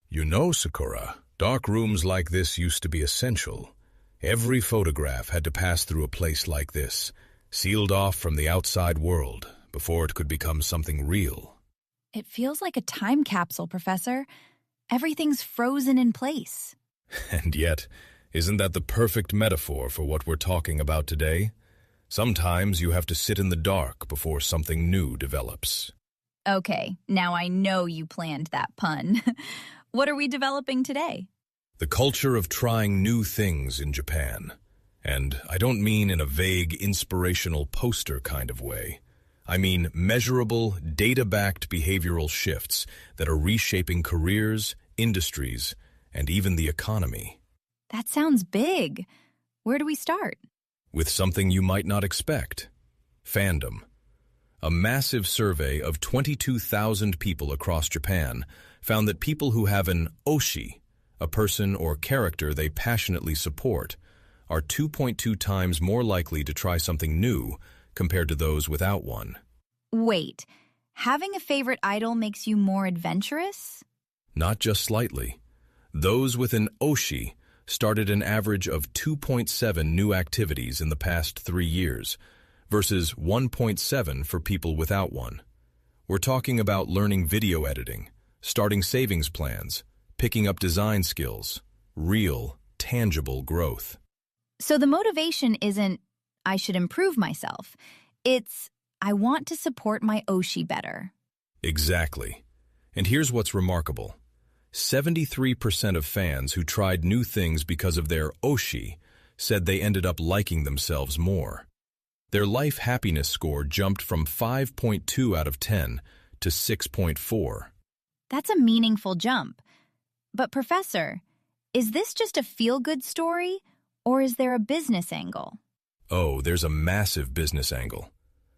You know, Sakura, dark rooms like this used to be essential. Every photograph had to pass through a place like this, sealed off from the outside world, before it could become something real. It feels like a time capsule, Professor. Everything's frozen in place. And yet, isn't that the perfect metaphor for what we're talking about today? Sometimes you have to sit in the dark before something new develops. Okay, now I know you planned that pun. What are we developing today? The culture of trying new things in Japan. And I don't mean in a vague, inspirational poster kind of way. I mean measurable, data-backed behavioral shifts that are reshaping careers, industries, and even the economy. That sounds big. Where do we start? With something you might not expect. Fandom. A massive survey of 22,000 people across Japan found that people who have an Oshi, a person or character they passionately support, are 2.2 times more likely to try something new compared to those without one. Wait, having a favorite idol makes you more adventurous? Not just slightly. Those with an Oshi started an average of 2.7 new activities in the past 3 years, versus 1.7 for people without one. We're talking about learning video editing, starting savings plans, picking up design skills, real, tangible growth. So the motivation isn't, I should improve myself. It's, I want to support my Oshi better. Exactly. And here's what's remarkable. 73% of fans who tried new things because of their Oshi said they ended up liking themselves more. Their life happiness score jumped from 5.2 out of 10 to 6.4. That's a meaningful jump. But Professor, is this just a feel-good story, or is there a business angle? Oh, there's a massive business angle.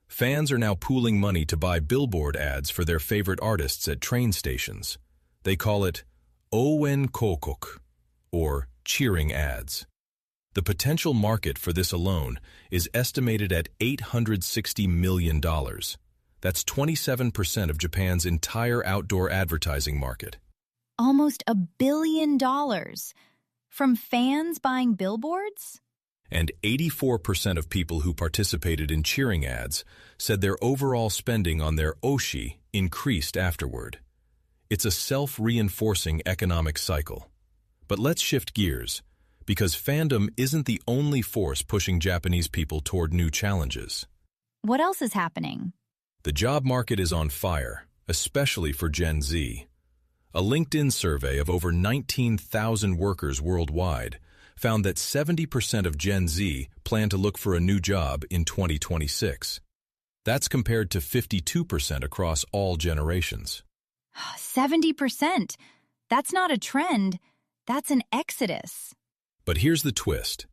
Fans are now pooling money to buy billboard ads for their favorite artists at train stations. They call it Ouen Kokok, or cheering ads. The potential market for this alone is estimated at $860 million. That's 27% of Japan's entire outdoor advertising market. Almost $1 billion. From fans buying billboards? And 84% of people who participated in cheering ads said their overall spending on their Oshi increased afterward. It's a self-reinforcing economic cycle. But let's shift gears, because fandom isn't the only force pushing Japanese people toward new challenges. What else is happening? The job market is on fire, especially for Gen Z. A LinkedIn survey of over 19,000 workers worldwide found that 70% of Gen Z plan to look for a new job in 2026. That's compared to 52% across all generations. 70%. That's not a trend. That's an exodus. But here's the twist.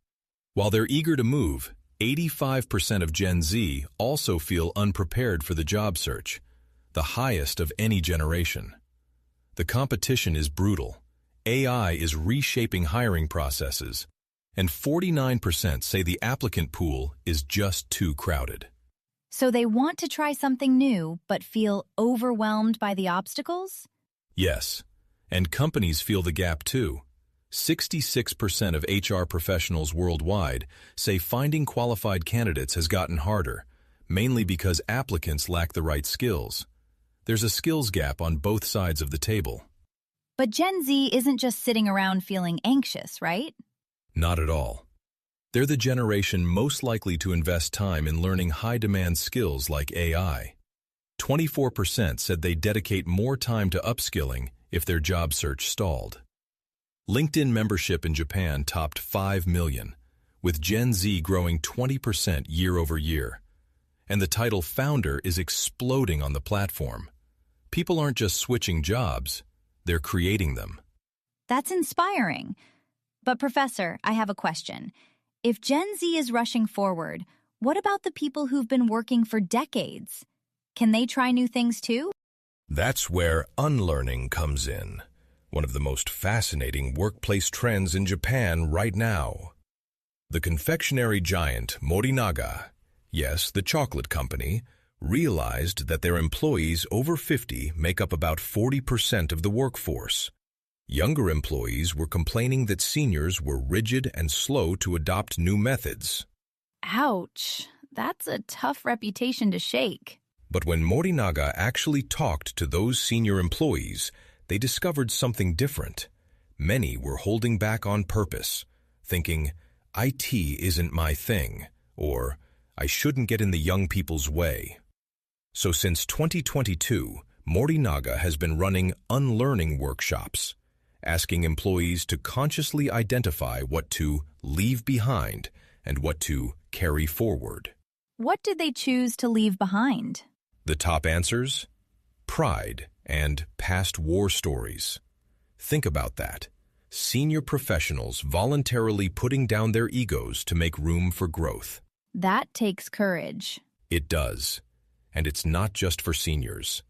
While they're eager to move, 85% of Gen Z also feel unprepared for the job search, the highest of any generation. The competition is brutal. AI is reshaping hiring processes, and 49% say the applicant pool is just too crowded. So they want to try something new, but feel overwhelmed by the obstacles? Yes, and companies feel the gap too. 66% of HR professionals worldwide say finding qualified candidates has gotten harder, mainly because applicants lack the right skills. There's a skills gap on both sides of the table. But Gen Z isn't just sitting around feeling anxious, right? Not at all. They're the generation most likely to invest time in learning high-demand skills like AI. 24% said they'd dedicate more time to upskilling if their job search stalled. LinkedIn membership in Japan topped 5 million, with Gen Z growing 20% year over year. And the title founder is exploding on the platform. People aren't just switching jobs, they're creating them. That's inspiring. But Professor, I have a question. If Gen Z is rushing forward, what about the people who've been working for decades? Can they try new things too? That's where unlearning comes in. One of the most fascinating workplace trends in Japan right now. The confectionery giant Morinaga, yes, the chocolate company, realized that their employees over 50 make up about 40% of the workforce. Younger employees were complaining that seniors were rigid and slow to adopt new methods. Ouch, that's a tough reputation to shake. But when Morinaga actually talked to those senior employees, they discovered something different. Many were holding back on purpose, thinking, IT isn't my thing, or I shouldn't get in the young people's way. So since 2022, Morinaga has been running Unlearning workshops, asking employees to consciously identify what to leave behind and what to carry forward. What did they choose to leave behind? The top answers? Pride and past war stories. Think about that. Senior professionals voluntarily putting down their egos to make room for growth. That takes courage. It does. And it's not just for seniors.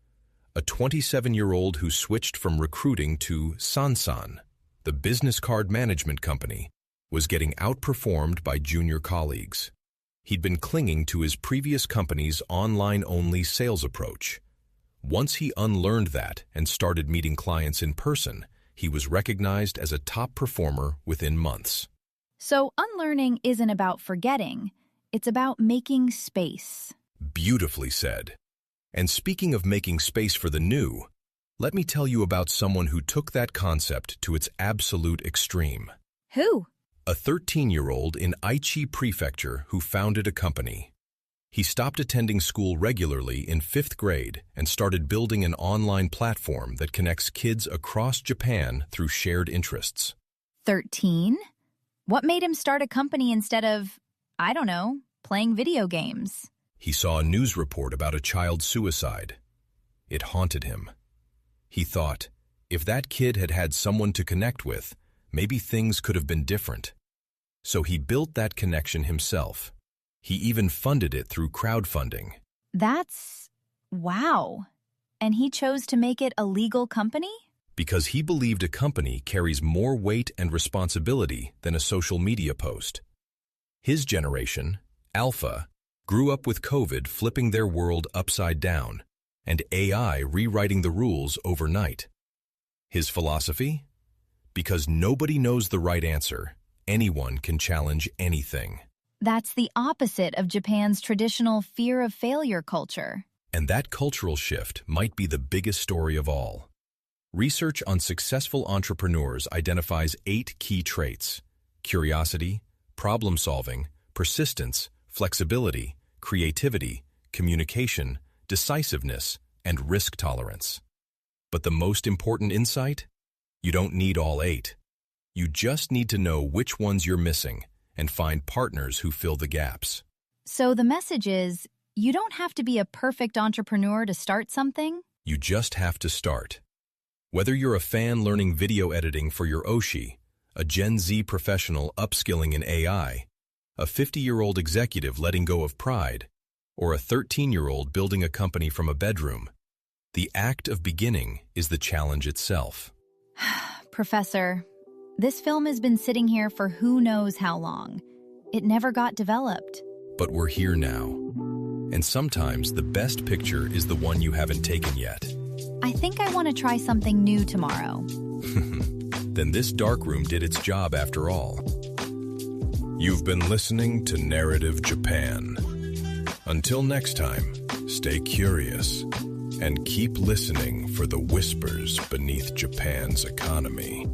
A 27-year-old who switched from recruiting to Sansan, the business card management company, was getting outperformed by junior colleagues. He'd been clinging to his previous company's online-only sales approach. Once he unlearned that and started meeting clients in person, he was recognized as a top performer within months. So unlearning isn't about forgetting, it's about making space. Beautifully said. And speaking of making space for the new, let me tell you about someone who took that concept to its absolute extreme. Who? A 13-year-old in Aichi Prefecture who founded a company. He stopped attending school regularly in 5th grade and started building an online platform that connects kids across Japan through shared interests. 13? What made him start a company instead of, I don't know, playing video games? He saw a news report about a child's suicide. It haunted him. He thought, if that kid had had someone to connect with, maybe things could have been different. So he built that connection himself. He even funded it through crowdfunding. That's... wow. And he chose to make it a legal company? Because he believed a company carries more weight and responsibility than a social media post. His generation, Alpha, grew up with COVID flipping their world upside down and AI rewriting the rules overnight. His philosophy? Because nobody knows the right answer, anyone can challenge anything. That's the opposite of Japan's traditional fear of failure culture. And that cultural shift might be the biggest story of all. Research on successful entrepreneurs identifies 8 key traits: curiosity, problem-solving, persistence, flexibility, creativity, communication, decisiveness, and risk tolerance. But the most important insight? You don't need all 8. You just need to know which ones you're missing and find partners who fill the gaps. So the message is, you don't have to be a perfect entrepreneur to start something. You just have to start. Whether you're a fan learning video editing for your Oshi, a Gen Z professional upskilling in AI, a 50-year-old executive letting go of pride, or a 13-year-old building a company from a bedroom, the act of beginning is the challenge itself. Professor, this film has been sitting here for who knows how long. It never got developed. But we're here now. And sometimes the best picture is the one you haven't taken yet. I think I want to try something new tomorrow. Then this darkroom did its job after all. You've been listening to Narrative Japan. Until next time, stay curious and keep listening for the whispers beneath Japan's economy.